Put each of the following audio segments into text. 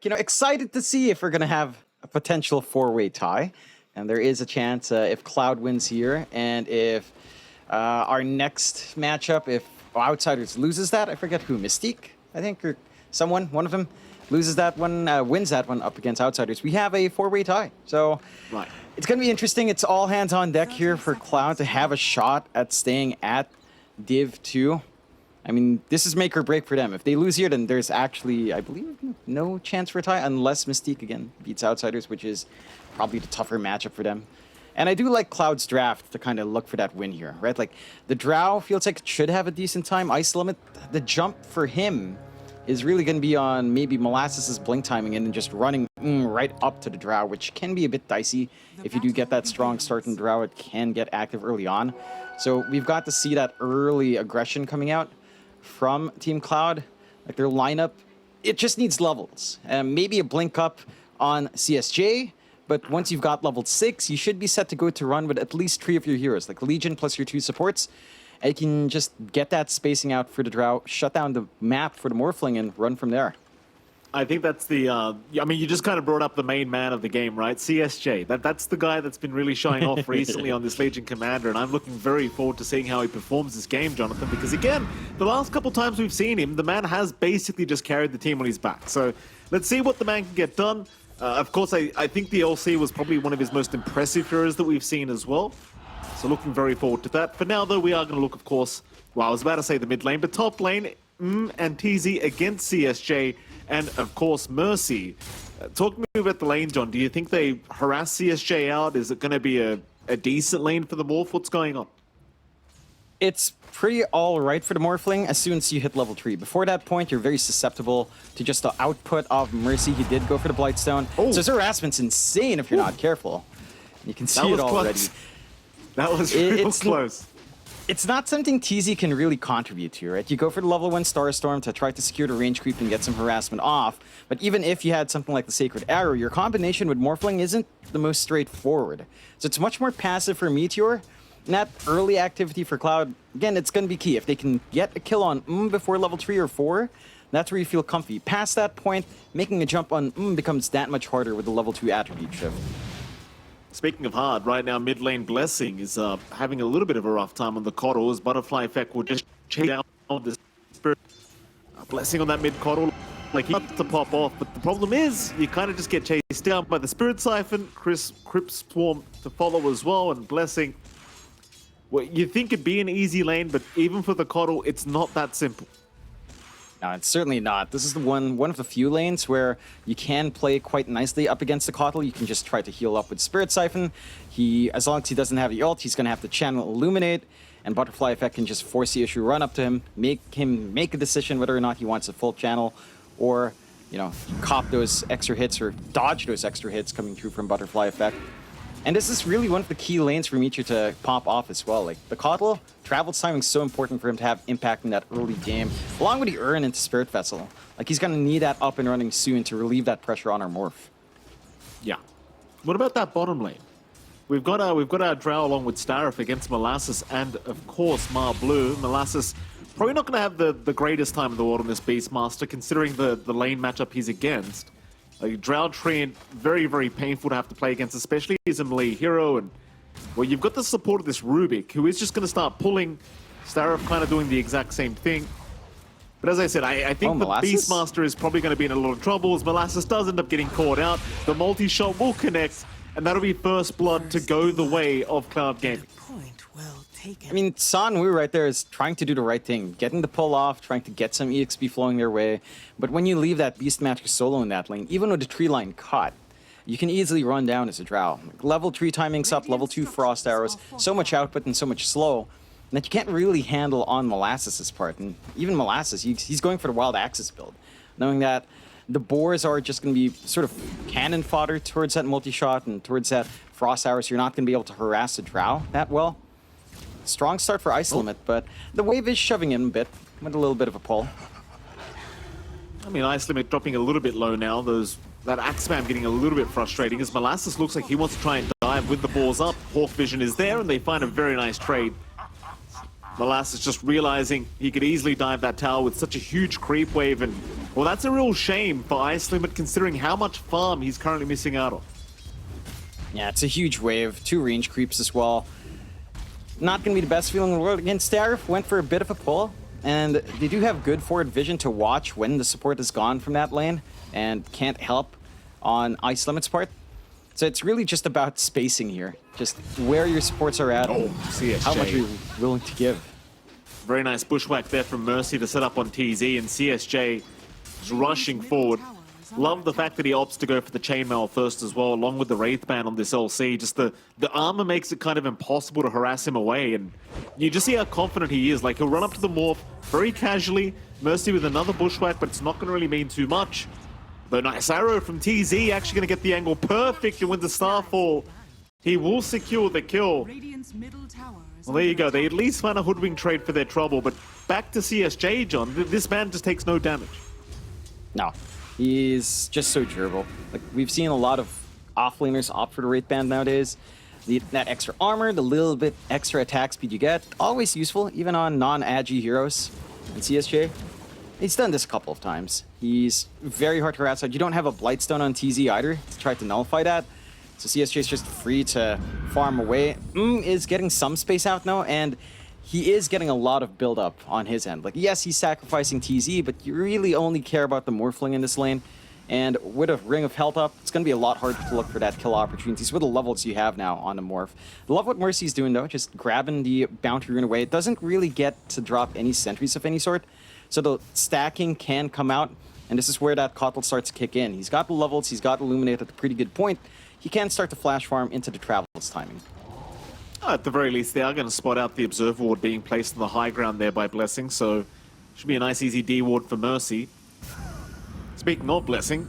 like, excited to see if we're going to have a potential four-way tie. And there is a chance if Cloud wins here, and if our next matchup, if Outsiders loses that, I forget who, Mystique, I think, or someone, one of them, loses that one, wins that one up against Outsiders, we have a four-way tie. So Right. It's going to be interesting. It's all hands on deck here for Cloud to have a shot at staying at Div 2. I mean, this is make or break for them. If they lose here, then there's actually, I believe, no chance for a tie unless Mystique, again, beats Outsiders, which is probably the tougher matchup for them. And I do like Cloud's draft to kind of look for that win here, right? Like, the Drow feels like it should have a decent time. Ice Limit, the jump for him is really going to be on maybe Molasses' blink timing and then just running right up to the Drow, which can be a bit dicey. If you do get that strong start in Drow, it can get active early on. So we've got to see that early aggression coming out from Team Cloud. Like, their lineup, it just needs levels. Maybe a blink up on CSJ, but once you've got level 6, you should be set to go to run with at least 3 of your heroes, like Legion plus your 2 supports. And you can just get that spacing out for the Drow, shut down the map for the Morphling, and run from there. I think that's the, I mean, you just kind of brought up the main man of the game, right? CSJ. That's the guy that's been really showing off recently on this Legion Commander, and I'm looking very forward to seeing how he performs this game, Jonathan, because again, the last couple times we've seen him, the man has basically just carried the team on his back. So let's see what the man can get done. Of course, I think the LC was probably one of his most impressive heroes that we've seen as well. So looking very forward to that. For now, though, we are going to look, of course, well, I was about to say the mid lane, but top lane, and TZ against CSJ, and, of course, Mercy. Talk to me about the lane, John. Do you think they harass CSJ out? Is it going to be a decent lane for the Morph? What's going on? It's pretty all right for the Morphling as soon as you hit level 3. Before that point, you're very susceptible to just the output of Mercy. He did go for the Blightstone. Oh. So his harassment's insane if you're not careful. You can see it already. Close. That was real close. It's not something TZ can really contribute to, right? You go for the level 1 Starstorm to try to secure the range creep and get some harassment off, but even if you had something like the Sacred Arrow, your combination with Morphling isn't the most straightforward. So it's much more passive for Meteor, and that early activity for Cloud, again, it's going to be key. If they can get a kill on before level 3 or 4, that's where you feel comfy. Past that point, making a jump on becomes that much harder with the level 2 attribute shift. Speaking of hard, right now mid lane Blessing is having a little bit of a rough time on the Coddle. As Butterfly Effect will just chase down the Spirit. Blessing on that mid Coddle, like he wants to pop off, but the problem is you kind of just get chased down by the Spirit Siphon, Crypt Swarm to follow as well, and Blessing. Well, you think it'd be an easy lane, but even for the Coddle, it's not that simple. No, it's certainly not. This is the one of the few lanes where you can play quite nicely up against the Coddle. You can just try to heal up with Spirit Siphon. As long as he doesn't have the ult, he's going to have to channel Illuminate, and Butterfly Effect can just force the issue, run up to him, make a decision whether or not he wants a full channel, or, cop those extra hits or dodge those extra hits coming through from Butterfly Effect. And this is really one of the key lanes for Meteor to pop off as well. Like, the Coddle, travel timing is so important for him to have impact in that early game, along with the Urn into Spirit Vessel. Like, he's going to need that up and running soon to relieve that pressure on our Morph. Yeah. What about that bottom lane? We've got our Drow along with Starif against Molasses and, of course, Mar Blue. Molasses probably not going to have the greatest time in the world on this Beastmaster, considering the lane matchup he's against. Like, Drow Treant, very, very painful to have to play against, especially as a melee hero. And, well, you've got the support of this Rubik, who is just going to start pulling. Starif kind of doing the exact same thing. But as I said, I think the Beastmaster is probably going to be in a lot of trouble, as Molasses does end up getting caught out. The multi-shot will connect, and that'll be first blood to go the way of Cloud Gaming. I mean, San Wu right there is trying to do the right thing, getting the pull off, trying to get some EXP flowing their way. But when you leave that Beastmaster solo in that lane, even with the tree line cut, you can easily run down as a Drow. Like, level 3 timings up, level 2 Frost Arrows, so much output and so much slow that you can't really handle on Molasses' part. And even Molasses, he's going for the Wild Axis build, knowing that the boars are just going to be sort of cannon fodder towards that multi-shot and towards that Frost Arrows. You're not going to be able to harass a Drow that well. Strong start for Ice Limit, but the wave is shoving in a bit with a little bit of a pull. I mean, Ice Limit dropping a little bit low now. That Axe Spam getting a little bit frustrating, as Molasses looks like he wants to try and dive with the balls up. Hawk Vision is there, and they find a very nice trade. Molasses just realizing he could easily dive that tower with such a huge creep wave, and Well, that's a real shame for Ice Limit considering how much farm he's currently missing out on. Yeah, it's a huge wave. 2 range creeps as well. Not going to be the best feeling in the world. Again, Starif went for a bit of a pull, and they do have good forward vision to watch when the support is gone from that lane and can't help on Ice Limit's part. So it's really just about spacing here. Just where your supports are at, CSJ. how much are you willing to give. Very nice bushwhack there from Mercy to set up on TZ, and CSJ is rushing forward. Love the fact that he opts to go for the chainmail first as well, along with the Wraith Band on this LC. Just the armor makes it kind of impossible to harass him away, and you just see how confident he is. Like, he'll run up to the morph very casually, Mercy with another bushwhack, but it's not going to really mean too much. The nice arrow from TZ, actually going to get the angle perfect, and with the Starfall, he will secure the kill. Well, there you go. They at least find a hoodwink trade for their trouble, but back to CSJ, John. This man just takes no damage. No, he's just so durable. Like, we've seen a lot of offlaners opt for the Wraith Band nowadays. That extra armor, the little bit extra attack speed you get, always useful, even on non-agi heroes. And CSJ, he's done this a couple of times. He's very hard to harass out. You don't have a Blightstone on TZ either to try to nullify that. So CSJ is just free to farm away. Is getting some space out now, and he is getting a lot of build-up on his end. Like, yes, he's sacrificing TZ, but you really only care about the Morphling in this lane. And with a Ring of Health up, it's going to be a lot harder to look for that kill opportunities with the levels you have now on the Morph. Love what Mercy's doing, though, just grabbing the Bounty Rune away. It doesn't really get to drop any sentries of any sort, so the stacking can come out, and this is where that Kotl starts to kick in. He's got the levels, he's got Illuminate at a pretty good point. He can start to flash farm into the Travels timing. At the very least, they are going to spot out the Observer Ward being placed on the high ground there by Blessing, so should be a nice easy D ward for Mercy. Speaking of Blessing,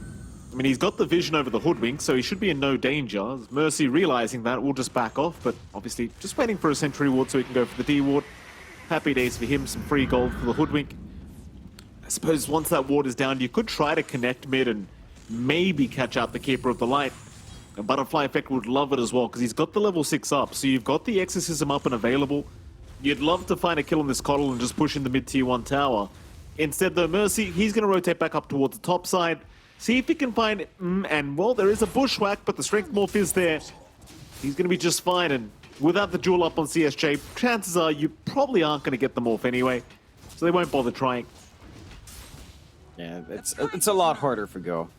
I mean, he's got the vision over the Hoodwink, so he should be in no danger. Mercy realizing that will just back off, but obviously just waiting for a Sentry Ward so he can go for the D ward. Happy days for him, some free gold for the Hoodwink. I suppose once that ward is down, you could try to connect mid and maybe catch out the Keeper of the Light. A Butterfly Effect would love it as well, because he's got the level 6 up, so you've got the Exorcism up and available. You'd love to find a kill on this Kotl and just push in the mid-tier 1 tower. Instead, though, Mercy, he's going to rotate back up towards the top side, see if he can find... and, well, there is a Bushwhack, but the Strength Morph is there. He's going to be just fine, and without the duel up on CSJ, chances are you probably aren't going to get the Morph anyway, so they won't bother trying. Yeah, it's a lot harder for Go.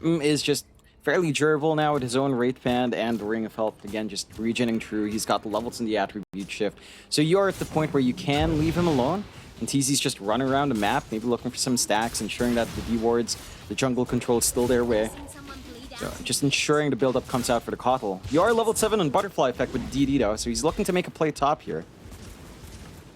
Is just fairly durable now with his own Wraith Band and the Ring of Health. Again, just regenning true. He's got the levels in the attribute shift. So you're at the point where you can leave him alone, and TZ's just running around the map, maybe looking for some stacks, ensuring that the D-wards, the jungle control is still their way. So just ensuring the build-up comes out for the Kotl. You are level 7 on Butterfly Effect with DD though, so he's looking to make a play top here.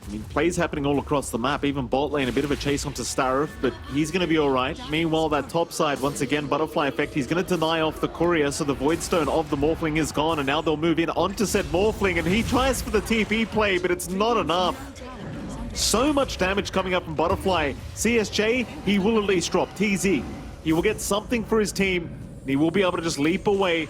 I mean, plays happening all across the map. Even bot lane, a bit of a chase onto Starif, but he's going to be all right. Meanwhile, that top side, once again, Butterfly Effect, he's going to deny off the Courier, so the Voidstone of the Morphling is gone, and now they'll move in onto said Morphling, and he tries for the TP play, but it's not enough. So much damage coming up from Butterfly. CSJ, he will at least drop. TZ, he will get something for his team, and he will be able to just leap away.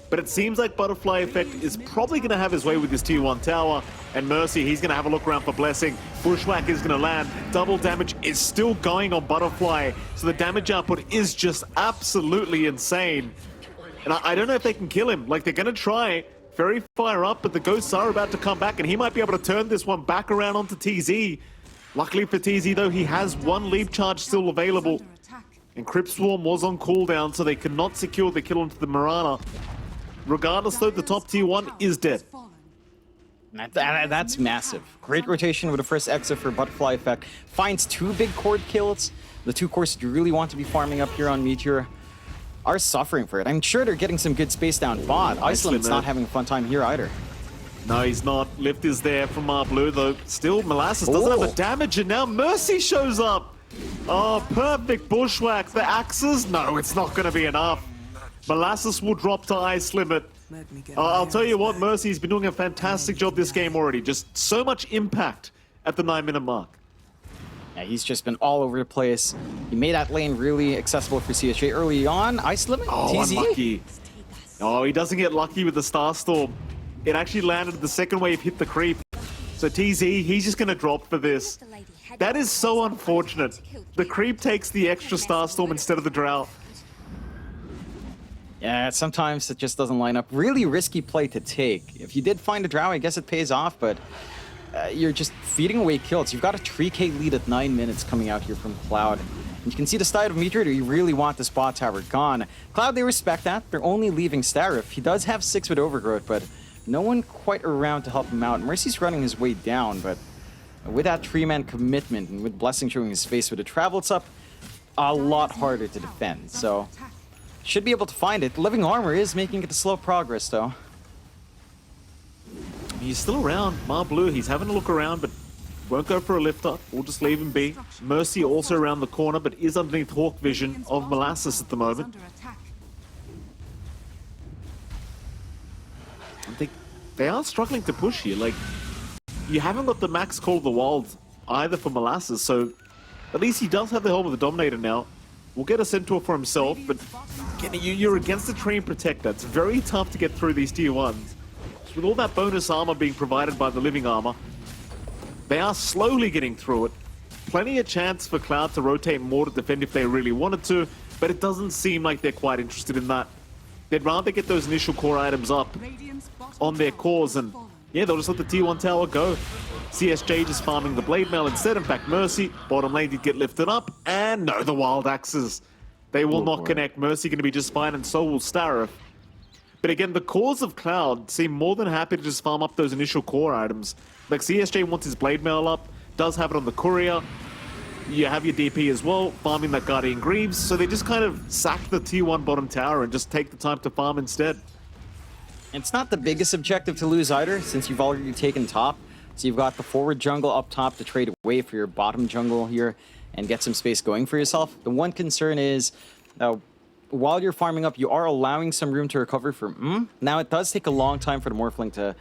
But it seems like Butterfly Effect is probably going to have his way with this tier 1 tower. And Mercy, he's going to have a look around for Blessing. Bushwhack is going to land. Double damage is still going on Butterfly. So the damage output is just absolutely insane. And I don't know if they can kill him. Like, they're going to try. Very fire up, but the ghosts are about to come back. And he might be able to turn this one back around onto TZ. Luckily for TZ, though, he has one leap charge still available. And Crypt Swarm was on cooldown, so they could not secure the kill onto the Mirana. Regardless, though, the top tier 1 is dead. That's massive. Great rotation with the first exit for Butterfly Effect. Finds 2 big cord kills. The 2 cores you really want to be farming up here on Meteor are suffering for it. I'm sure they're getting some good space down bot. Ice Limit's not having a fun time here either. No, he's not. Lift is there from Blue, though. Still, Molasses doesn't have the damage, and now Mercy shows up. Oh, perfect Bushwhack. The axes? No, it's not going to be enough. Molasses will drop to Ice Limit. I'll tell you what, Mercy's been doing a fantastic job this game already. Just so much impact at the 9-minute mark. Yeah, he's just been all over the place. He made that lane really accessible for CSJ early on. Ice Limit, TZ. Unlucky. Oh, he doesn't get lucky with the Starstorm. It actually landed, the second wave hit the creep. So TZ, he's just going to drop for this. That is so unfortunate. The creep takes the extra Starstorm instead of the Drow. Yeah, sometimes it just doesn't line up. Really risky play to take. If you did find a Drow, I guess it pays off, but you're just feeding away kills. You've got a 3k lead at 9 minutes coming out here from Cloud. And you can see the side of Meteor, you really want the spot tower gone. Cloud, they respect that. They're only leaving Starif. He does have 6 with Overgrowth, but no one quite around to help him out. Mercy's running his way down, but with that 3-man commitment and with Blessing showing his face with the travel, it's up a lot harder to defend. So should be able to find it. Living Armor is making it a slow progress, though. He's still around. Blue, he's having a look around, but won't go for a lift up. We'll just leave him be. Mercy also around the corner, but is underneath Hawk vision of Molasses at the moment. I think they are struggling to push here. Like, you haven't got the max Call of the Wild either for Molasses, so at least he does have the helm of the Dominator now. We'll get a Centaur for himself, but again, you're against the Train Protector. It's very tough to get through these tier 1s. With all that bonus armor being provided by the Living Armor, they are slowly getting through it. Plenty of chance for Cloud to rotate more to defend if they really wanted to, but it doesn't seem like they're quite interested in that. They'd rather get those initial core items up on their cores, and yeah, they'll just let the tier 1 tower go. CSJ just farming the Blade Mail instead. In fact, Mercy, bottom lane did get lifted up, and no, the Wild Axes. They will not connect. Mercy going to be just fine, and so will Starif. But again, the cores of Cloud seem more than happy to just farm up those initial core items. Like, CSJ wants his Blade Mail up, does have it on the Courier. You have your DP as well, farming that Guardian Greaves, so they just kind of sack the tier 1 bottom tower and just take the time to farm instead. It's not the biggest objective to lose either, since you've already taken top. So you've got the forward jungle up top to trade away for your bottom jungle here and get some space going for yourself. The one concern is, while you're farming up, you are allowing some room to recover from Now, it does take a long time for the Morphling to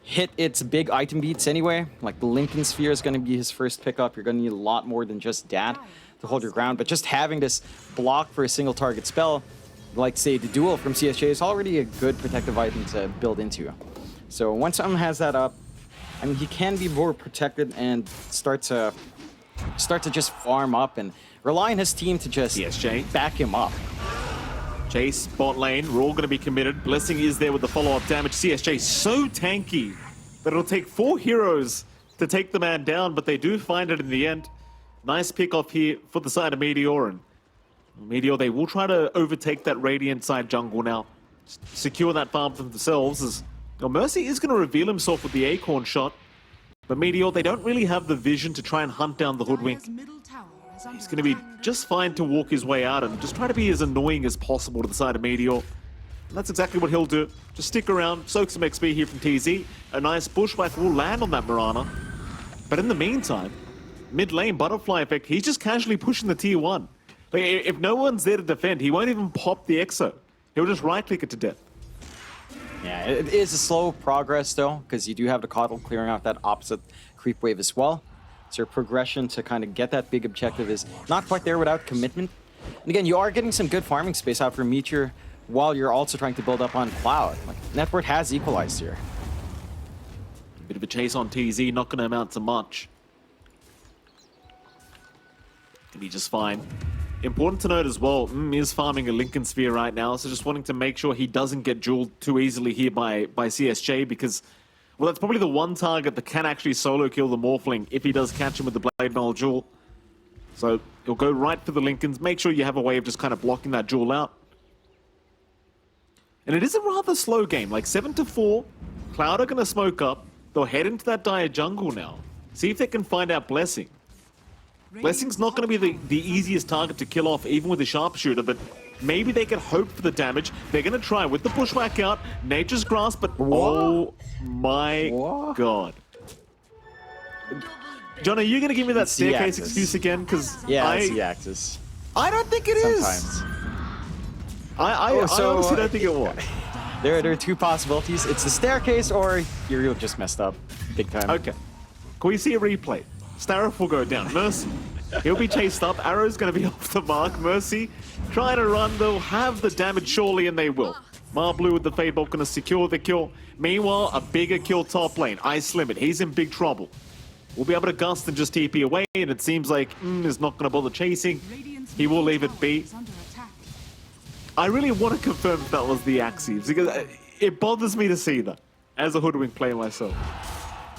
hit its big item beats anyway. Like, the Lincoln Sphere is going to be his first pickup. You're going to need a lot more than just that to hold your ground. But just having this block for a single target spell, like, say, the Duel from CSJ, is already a good protective item to build into. So once someone has that up, I mean, he can be more protected and start to just farm up and rely on his team to just back him up. Chase, bot lane, we're all going to be committed. Blessing is there with the follow-up damage. CSJ so tanky that it'll take 4 heroes to take the man down, but they do find it in the end. Nice pick off here for the side of Meteor, and Meteor, they will try to overtake that Radiant side jungle now. Secure that farm for themselves, as Mercy is going to reveal himself with the Acorn shot, but Meteor, they don't really have the vision to try and hunt down the Hoodwink. He's going to be just fine to walk his way out and just try to be as annoying as possible to the side of Meteor. And that's exactly what he'll do. Just stick around, soak some XP here from TZ. A nice bushwhack will land on that Mirana. But in the meantime, mid lane butterfly effect, he's just casually pushing the tier 1. Like, if no one's there to defend, he won't even pop the Exo. He'll just right-click it to death. Yeah, it is a slow progress, though, because you do have the Coddle clearing out that opposite creep wave as well. So your progression to kind of get that big objective is not quite there without commitment. And again, you are getting some good farming space out for Meteor while you're also trying to build up on Cloud. Like, Network has equalized here. A bit of a chase on TZ, not going to amount to much. Can be just fine. Important to note as well, is farming a Lincoln Sphere right now, so just wanting to make sure he doesn't get jeweled too easily here by CSJ, because, well, that's probably the one target that can actually solo kill the Morphling if he does catch him with the Blade Mail Jewel. So he'll go right for the Lincolns. Make sure you have a way of just kind of blocking that Jewel out. And it is a rather slow game, like 7-4. Cloud are going to smoke up. They'll head into that dire jungle now. See if they can find out Blessing. Blessing's not going to be the easiest target to kill off, even with a sharpshooter, but maybe they can hope for the damage. They're going to try with the bushwhack out, Nature's Grasp, but oh my god. John, are you going to give me that staircase excuse again? Because yeah, it's the axis. I don't think it is. Sometimes. I honestly don't think it was. There are 2 possibilities. It's the staircase, or you're just messed up big time. Okay. Can we see a replay? Starif will go down. Mercy, he'll be chased up. Arrow's going to be off the mark. Mercy trying to run. They'll have the damage surely, and they will. Blue with the Fade Bolt going to secure the kill. Meanwhile, a bigger kill top lane. Ice Limit, he's in big trouble. will be able to gust and just TP away, and it seems like is not going to bother chasing. He will leave it be. I really want to confirm if that was the Axes, because it bothers me to see that as a Hoodwink player myself.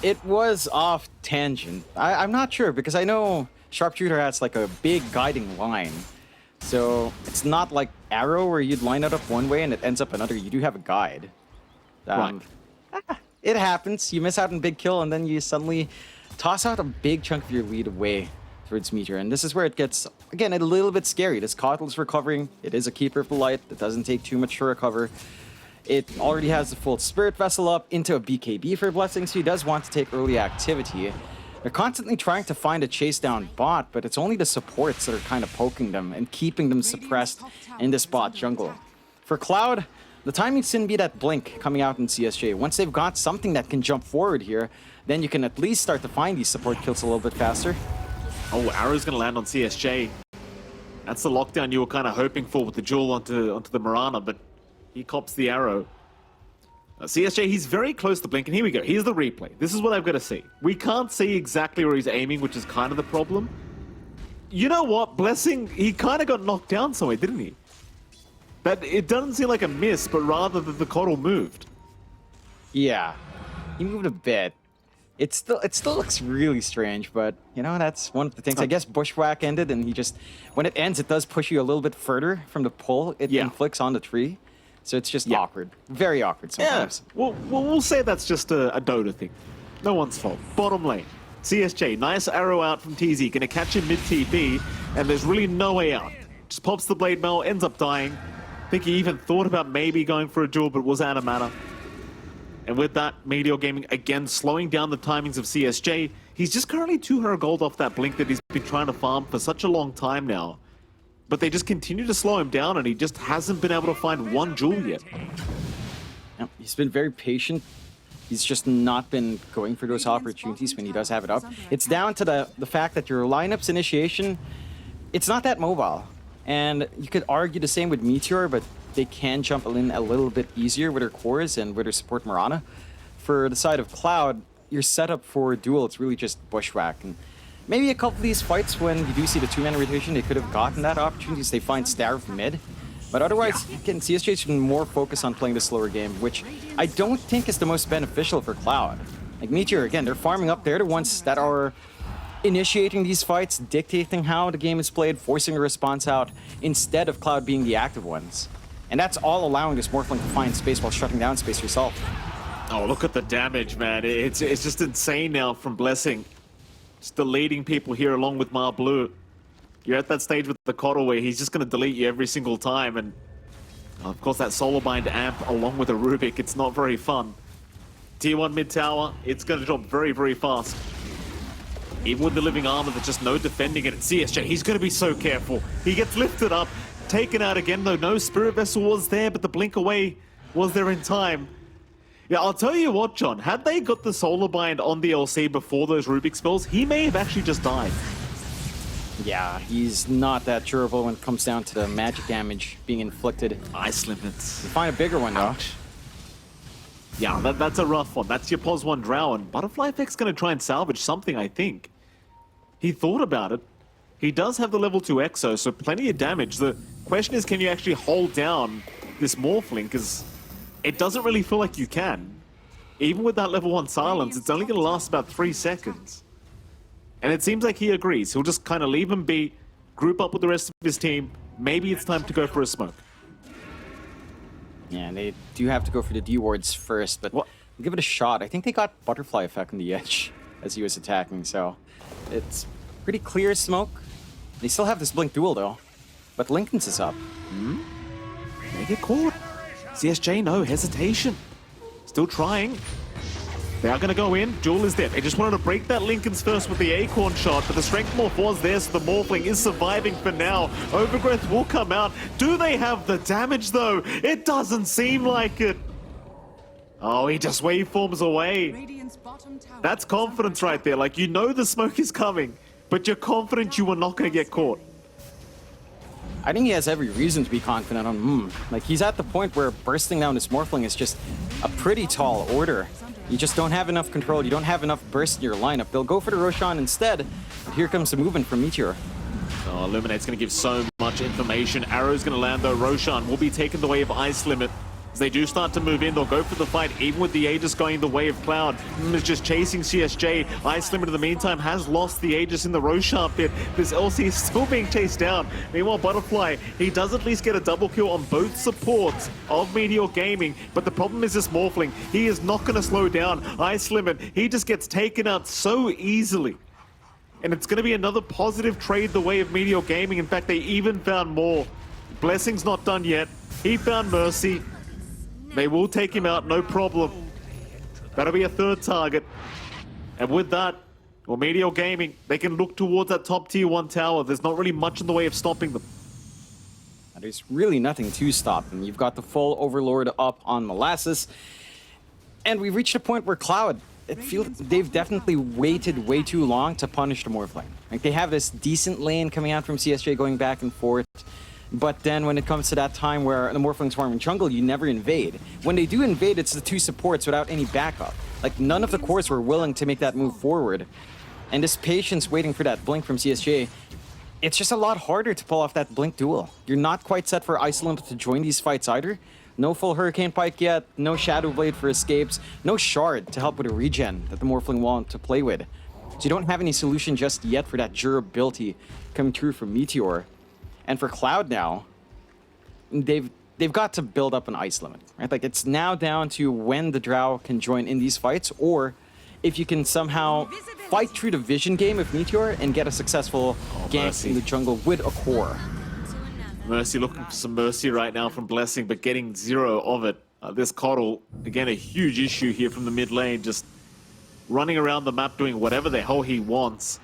It was off tangent. I'm not sure, because I know Sharpshooter has like a big guiding line. So it's not like Arrow where you'd line it up one way and it ends up another. You do have a guide. Right. It happens. You miss out on big kill and then you suddenly toss out a big chunk of your lead away towards Meteor. And this is where it gets, again, a little bit scary. This Coddle is recovering. It is a Keeper of the Light. It doesn't take too much to recover. It already has the full Spirit Vessel up into a BKB for Blessing, so he does want to take early activity. They're constantly trying to find a chase down bot, but it's only the supports that are kind of poking them and keeping them suppressed in this bot jungle. For Cloud, the timing shouldn't be that blink coming out in CSJ. Once they've got something that can jump forward here, then you can at least start to find these support kills a little bit faster. Oh, Arrow's going to land on CSJ. That's the lockdown you were kind of hoping for with the duel onto the Mirana, but he cops the Arrow. CSJ, he's very close to blink, and here we go. Here's the replay. This is what I've got to see. We can't see exactly where he's aiming, which is kind of the problem. You know what? Blessing, he kind of got knocked down somewhere, didn't he? That it doesn't seem like a miss, but rather that the Coddle moved. Yeah, he moved a bit. It still looks really strange, but you know, that's one of the things. I guess Bushwhack ended, and he just, when it ends, it does push you a little bit further from the pull it inflicts on the tree. So it's just awkward. Very awkward sometimes. Yeah. We'll say that's just a Dota thing. No one's fault. Bottom lane. CSJ, nice arrow out from TZ. Gonna catch him mid-TP, and there's really no way out. Just pops the Blade Mail, ends up dying. I think he even thought about maybe going for a duel, but was out of mana. And with that, Meteor Gaming again slowing down the timings of CSJ. He's just currently 200 gold off that blink that he's been trying to farm for such a long time now. But they just continue to slow him down, and he just hasn't been able to find one jewel yet. Yeah, he's been very patient. He's just not been going for those opportunities when he does have it up. It's down to the fact that your lineup's initiation, it's not that mobile. And you could argue the same with Meteor, but they can jump in a little bit easier with their cores and with their support Mirana. For the side of Cloud, your setup for duel, it's really just Bushwhack. And maybe a couple of these fights when you do see the two-man rotation, they could have gotten that opportunity as they find Starve mid. But otherwise, again, CSJ should more focus on playing the slower game, which I don't think is the most beneficial for Cloud. Like Meteor, again, they're farming up. They're the ones that are initiating these fights, dictating how the game is played, forcing a response out, instead of Cloud being the active ones. And that's all allowing this Morphling to find space while shutting down space yourself. Oh, look at the damage, man. It's just insane now from Blessing. Just deleting people here along with Mar Blue. You're at that stage with the Coddle where he's just going to delete you every single time. And of course, that Solar Bind amp along with a Rubik, it's not very fun. Tier 1 mid tower, it's going to drop very, very fast. Even with the living armor, there's just no defending it. CSJ, he's going to be so careful. He gets lifted up, taken out again, though no Spirit Vessel was there, but the blink away was there in time. Yeah, I'll tell you what, John, had they got the Solar Bind on the LC before those Rubik spells, he may have actually just died. Yeah, he's not that durable when it comes down to the magic damage being inflicted. Ice limits. You find a bigger one, though. Yeah, that's a rough one. That's your pos 1 drow, and Butterfly Effect's going to try and salvage something, I think. He thought about it. He does have the level 2 Exo, so plenty of damage. The question is, can you actually hold down this Morphling? Because it doesn't really feel like you can. Even with that level 1 silence, it's only going to last about 3 seconds. And it seems like he agrees. He'll just kind of leave him be, group up with the rest of his team. Maybe it's time to go for a smoke. Yeah, they do have to go for the D-wards first, but we'll give it a shot. I think they got Butterfly Effect on the edge as he was attacking, so it's pretty clear smoke. They still have this Blink duel, though. But Lincoln's is up. They get caught. CSJ, no hesitation. Still trying. They are going to go in. Jewel is dead. They just wanted to break that Lincoln's first with the Acorn shot, but the Strength Morph was there, so the Morphling is surviving for now. Overgrowth will come out. Do they have the damage, though? It doesn't seem like it. Oh, he just waveforms away. That's confidence right there. Like, you know the smoke is coming, but you're confident you are not going to get caught. I think he has every reason to be confident on Like, he's at the point where bursting down this Morphling is just a pretty tall order. You just don't have enough control. You don't have enough burst in your lineup. They'll go for the Roshan instead. But here comes the movement from Meteor. Oh, Illuminate's going to give so much information. Arrow's going to land though. Roshan will be taken the way of Ice Limit. As they do start to move in, they'll go for the fight, even with the Aegis going the way of Cloud. Is just chasing CSJ. Ice Limit, in the meantime, has lost the Aegis in the Roshan pit. This LC is still being chased down. Meanwhile, Butterfly, he does at least get a double kill on both supports of Meteor Gaming. But the problem is this Morphling. He is not going to slow down. Ice Limit, he just gets taken out so easily. And it's going to be another positive trade the way of Meteor Gaming. In fact, they even found more. Blessing's not done yet. He found Mercy. They will take him out, no problem. That'll be a third target. And with that, well, Meteor Gaming, they can look towards that top tier 1 tower. There's not really much in the way of stopping them. There's really nothing to stop them. You've got the full Overlord up on Molasses. And we've reached a point where Cloud, it feels they've definitely waited way too long to punish the Morphling. Like, they have this decent lane coming out from CSJ going back and forth. But then when it comes to that time where the Morphlings farm in jungle, you never invade. When they do invade, it's the 2 supports without any backup. Like, none of the cores were willing to make that move forward. And this patience waiting for that blink from CSJ, it's just a lot harder to pull off that blink duel. You're not quite set for Ice Limit to join these fights either. No full Hurricane Pike yet, no Shadow Blade for escapes, no Shard to help with a regen that the Morphling want to play with. So you don't have any solution just yet for that durability coming through from Meteor. And for Cloud now, they've got to build up an Ice Limit, right? Like, it's now down to when the Drow can join in these fights, or if you can somehow fight through the vision game of Meteor and get a successful gank in the jungle with a core. Mercy looking for some mercy right now from Blessing, but getting 0 of it. This Coddle, again, a huge issue here from the mid lane, just running around the map doing whatever the hell he wants.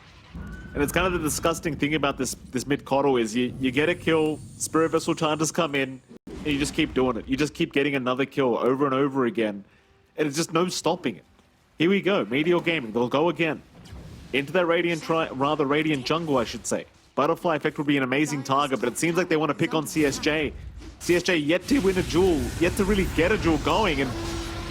And it's kind of the disgusting thing about this mid Coddle is you get a kill, Spirit Vessel charges come in, and you just keep doing it. You just keep getting another kill over and over again. And it's just no stopping it. Here we go, Meteor Gaming, they'll go again. Into their Radiant jungle, I should say. Butterfly Effect would be an amazing target, but it seems like they want to pick on CSJ. CSJ yet to win a duel, yet to really get a duel going, and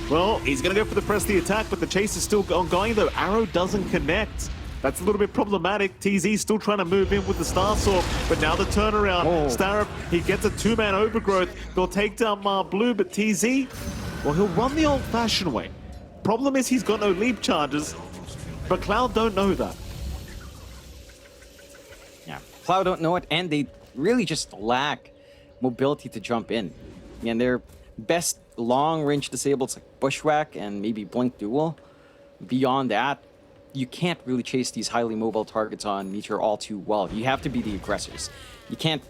well, he's going to go for the press the attack, but the chase is still ongoing though. Arrow doesn't connect. That's a little bit problematic. TZ still trying to move in with the Star Sword, but now the turnaround. Starrup, he gets a 2-man overgrowth. They'll take down Blue, but TZ, well, he'll run the old-fashioned way. Problem is he's got no leap charges, but Cloud don't know that. Yeah, Cloud don't know it, and they really just lack mobility to jump in. And their best long-range disables like Bushwhack and maybe Blink Duel. Beyond that, you can't really chase these highly mobile targets on Meteor all too well. You have to be the aggressors. You can't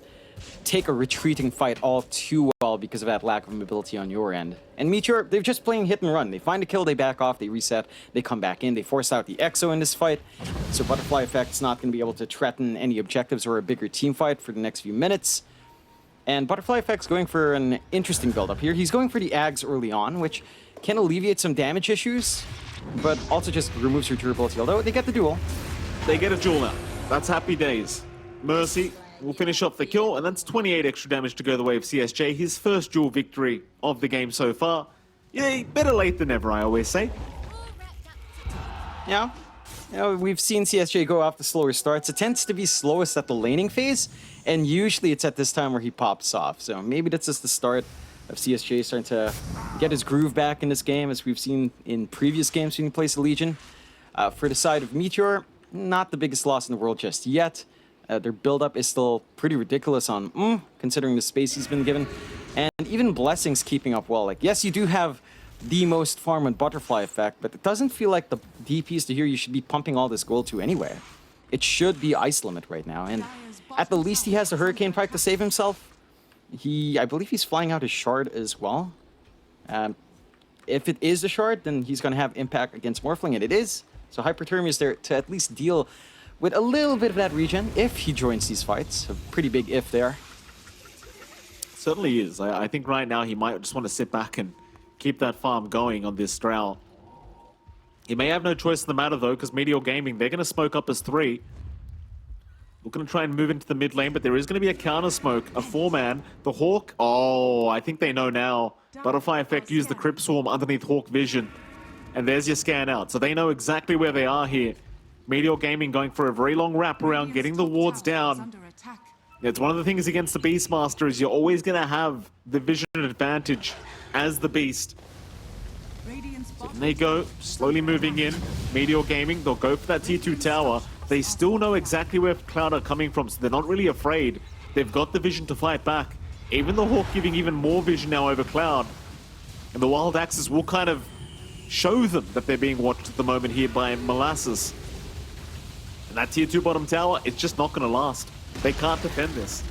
take a retreating fight all too well because of that lack of mobility on your end. And Meteor, they're just playing hit and run. They find a kill, they back off, they reset, they come back in, they force out the Exo in this fight. So Butterfly Effect's not going to be able to threaten any objectives or a bigger team fight for the next few minutes. And Butterfly Effect's going for an interesting build-up here. He's going for the Ags early on, which can alleviate some damage issues, but also just removes your durability, although they get the duel. They get a duel now. That's happy days. Mercy will finish off the kill, and that's 28 extra damage to go the way of CSJ. His first duel victory of the game so far. Yeah, better late than never, I always say. Yeah. You know, we've seen CSJ go off the slower starts. It tends to be slowest at the laning phase, and usually it's at this time where he pops off. So maybe that's just the start of CSJ starting to get his groove back in this game, as we've seen in previous games when he plays the Legion. For the side of Meteor, not the biggest loss in the world just yet. Their build-up is still pretty ridiculous on considering the space he's been given. And even Blessing's keeping up well. Like, yes, you do have the most farm and Butterfly Effect, but it doesn't feel like the DPs to here you should be pumping all this gold to anyway. It should be Ice Limit right now, and at the least he has the Hurricane Pike to save himself. I believe he's flying out his Shard as well. If it is the Shard, then he's going to have impact against Morphling, and it is. So Hyperthermia is there to at least deal with a little bit of that regen if he joins these fights. A pretty big if there. Certainly is. I think right now he might just want to sit back and keep that farm going on this Drow. He may have no choice in the matter though, because Meteor Gaming, they're going to smoke up as 3. We're going to try and move into the mid lane, but there is going to be a counter smoke, a 4-man. The Hawk, oh, I think they know now. Butterfly Effect used the Crypt Swarm underneath Hawk Vision. and there's your scan out. So they know exactly where they are here. Meteor Gaming going for a very long wrap around, getting the wards down. It's one of the things against the Beastmaster is you're always going to have the vision advantage as the Beast. So they go, slowly moving in. Meteor Gaming, they'll go for that tier 2 tower. They still know exactly where Cloud are coming from, so they're not really afraid. They've got the vision to fight back. Even the Hawk giving even more vision now over Cloud. And the Wild Axes will kind of show them that they're being watched at the moment here by Molasses. And that tier 2 bottom tower, it's just not going to last. They can't defend this.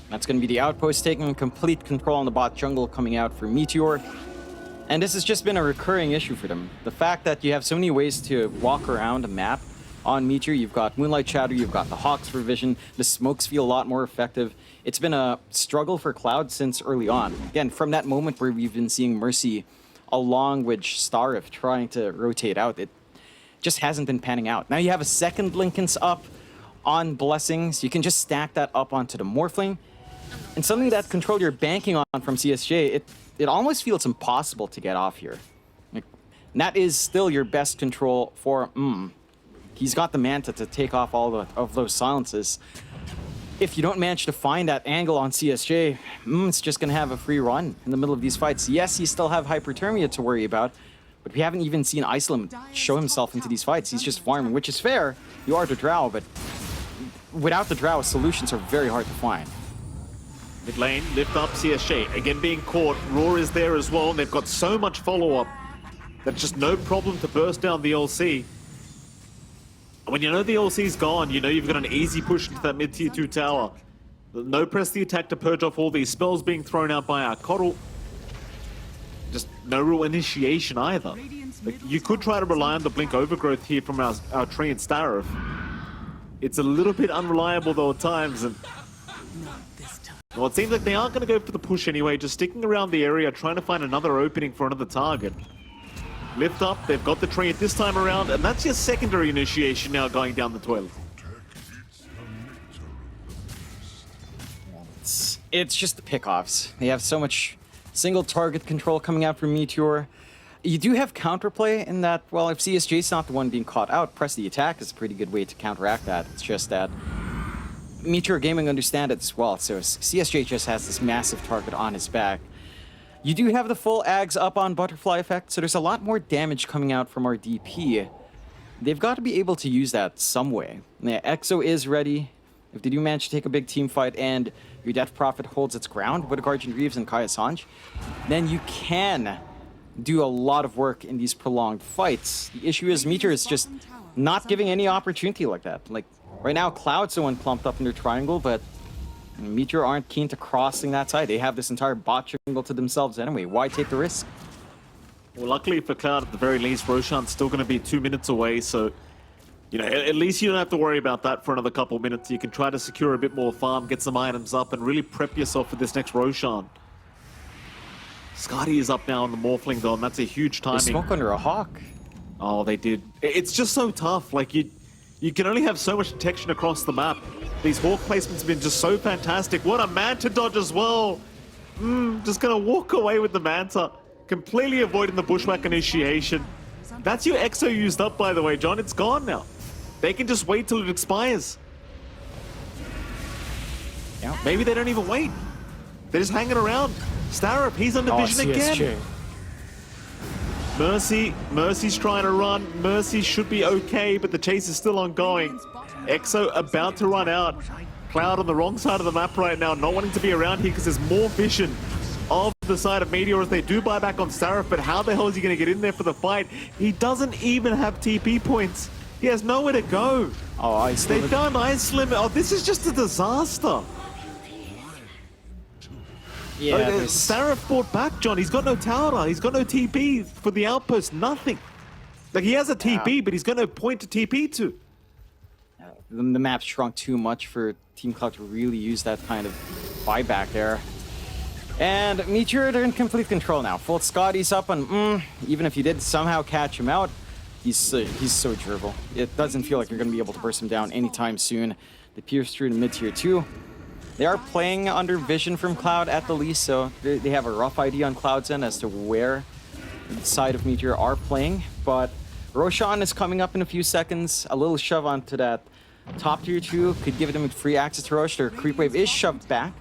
That's going to be the Outpost taking complete control on the bot jungle coming out for Meteor. And this has just been a recurring issue for them. The fact that you have so many ways to walk around a map on Meteor. You've got Moonlight Shadow, you've got the Hawks for vision. The smokes feel a lot more effective. It's been a struggle for Cloud since early on. Again, from that moment where we've been seeing Mercy along with Starif trying to rotate out, it just hasn't been panning out. Now you have a second Linken's up on Blessings. You can just stack that up onto the Morphling. And something that control you're banking on from CSJ, it almost feels impossible to get off here. Like, that is still your best control for He's got the Manta to take off all of those silences. If you don't manage to find that angle on CSJ, it's just going to have a free run in the middle of these fights. Yes, you still have Hyperthermia to worry about, but we haven't even seen Iceland show himself into these fights. He's just farming, which is fair. You are the Drow, but without the Drow, solutions are very hard to find. Mid lane, lift up CSJ. Again being caught. Roar is there as well, and they've got so much follow-up that just no problem to burst down the LC. When you know the LC's gone, you know you've got an easy push into that mid-tier 2 tower. No press the attack to purge off all these spells being thrown out by our Coddle. Just no real initiation either. Like, you could try to rely on the Blink Overgrowth here from our Tree and Starif. It's a little bit unreliable though at times, and well, it seems like they aren't going to go for the push anyway, just sticking around the area, trying to find another opening for another target. Lift up, they've got the tree at this time around, and that's your secondary initiation now going down the 12. It's just the pickoffs. They have so much single target control coming out from Meteor. You do have counterplay in that, well, if CSJ's not the one being caught out, press the attack is a pretty good way to counteract that. It's just that Meteor Gaming understand it as well, so CSJ just has this massive target on his back. You do have the full Ags up on Butterfly Effect, so there's a lot more damage coming out from our DP. They've got to be able to use that some way. Yeah, Exo is ready. If they do manage to take a big team fight and your Death Prophet holds its ground with Guardian Reeves and Kaya Sanj, then you can do a lot of work in these prolonged fights. The issue is Meteor is just not giving any opportunity like that. Like, right now, Cloud's the one clumped up in their triangle, but Meteor aren't keen to crossing that side. They have this entire bot triangle to themselves anyway. Why take the risk? Well, luckily for Cloud, at the very least, Roshan's still going to be 2 minutes away, so you know, at least you don't have to worry about that for another couple minutes. You can try to secure a bit more farm, get some items up, and really prep yourself for this next Roshan. Scotty is up now on the Morphling, though, and that's a huge timing. They smoke under a Hawk. Oh, they did. It's just so tough. Like, you can only have so much detection across the map. These Hawk placements have been just so fantastic. What a Manta dodge as well. Just gonna walk away with the Manta. Completely avoiding the Bushwhack initiation. That's your Exo used up, by the way, John. It's gone now. They can just wait till it expires. Yeah. Maybe they don't even wait. They're just hanging around. Starrup, he's under vision again. Mercy's trying to run. Mercy should be okay, but the chase is still ongoing. Exo about to run out. Cloud on the wrong side of the map right now, not wanting to be around here because there's more vision of the side of Meteor as they do buy back on Starrup, but how the hell is he going to get in there for the fight? He doesn't even have TP points. He has nowhere to go. Oh, Ice Limit. They've done Ice Limit. Oh, this is just a disaster. Yeah, Starrup fought back, John. He's got no tower. He's got no TP for the outpost. Nothing. Like, he has a TP, but he's got no point to TP to. The map shrunk too much for Team Cloud to really use that kind of buyback there. And Meteor, they're in complete control now. Full Scotty's up, and even if you did somehow catch him out, he's so durable. It doesn't feel like you're going to be able to burst him down anytime soon. They pierce through to mid-tier 2. They are playing under vision from Cloud at the least, so they have a rough idea on Cloud's end as to where the side of Meteor are playing. But Roshan is coming up in a few seconds. A little shove onto that top tier 2 could give them free access to Rosh. Their creep wave is shoved back.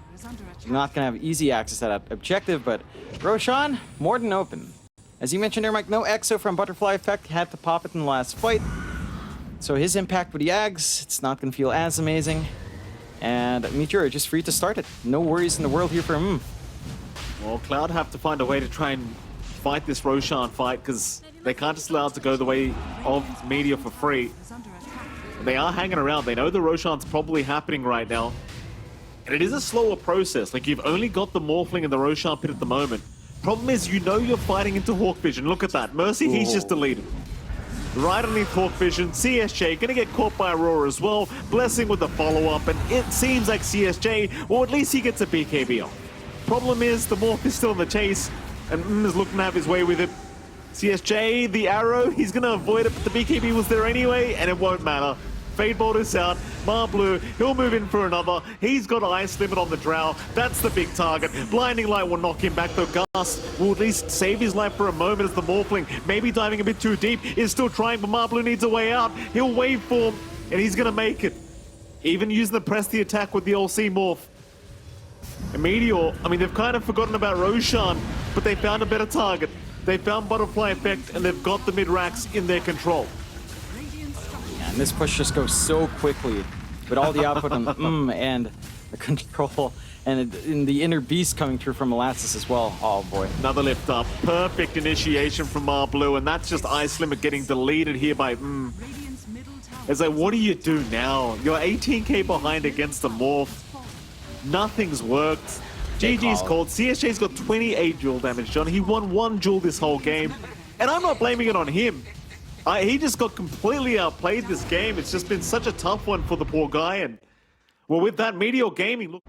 Not going to have easy access to that objective, but Roshan, more than open. As you mentioned there, Mike, no Exo from Butterfly Effect. Had to pop it in the last fight. So his impact with the Ags, it's not going to feel as amazing. And Meteor just free to start it. No worries in the world here for him. Well, Cloud have to find a way to try and fight this Roshan fight because they can't just allow it to go the way of Meteor for free. They are hanging around. They know the Roshan's probably happening right now. And it is a slower process. Like, you've only got the Morphling and the Roshan pit at the moment. Problem is, you know you're fighting into Hawk Vision. Look at that. Mercy, he's just deleted. Right underneath Hawk Vision, CSJ gonna get caught by Aurora as well. Blessing with the follow-up, and it seems like CSJ, well, at least he gets a BKB off. Problem is, the Morph is still in the chase, and is looking to have his way with it. CSJ, the arrow, he's gonna avoid it, but the BKB was there anyway, and it won't matter. Fade Bolt is out. Marbleu, he'll move in for another. He's got Ice Limit on the Drow. That's the big target. Blinding Light will knock him back, though Gus will at least save his life for a moment as the Morphling, maybe diving a bit too deep, is still trying, but Marbleu needs a way out. He'll waveform, and he's going to make it. Even using the press the attack with the LC Morph. And Meteor, I mean, they've kind of forgotten about Roshan, but they found a better target. They found Butterfly Effect, and they've got the mid-racks in their control. And this push just goes so quickly with all the output on and the control and in the inner beast coming through from Molasses as well. Oh boy. Another lift up. Perfect initiation from Marbleu, and that's just Ice Limit getting deleted here by It's like, what do you do now? You're 18k behind against the Morph. Nothing's worked. GG's called. CSJ's got 28 duel damage, John. He won 1 duel this whole game. And I'm not blaming it on him. He just got completely outplayed this game. It's just been such a tough one for the poor guy. And, well, with that, Meteor Gaming...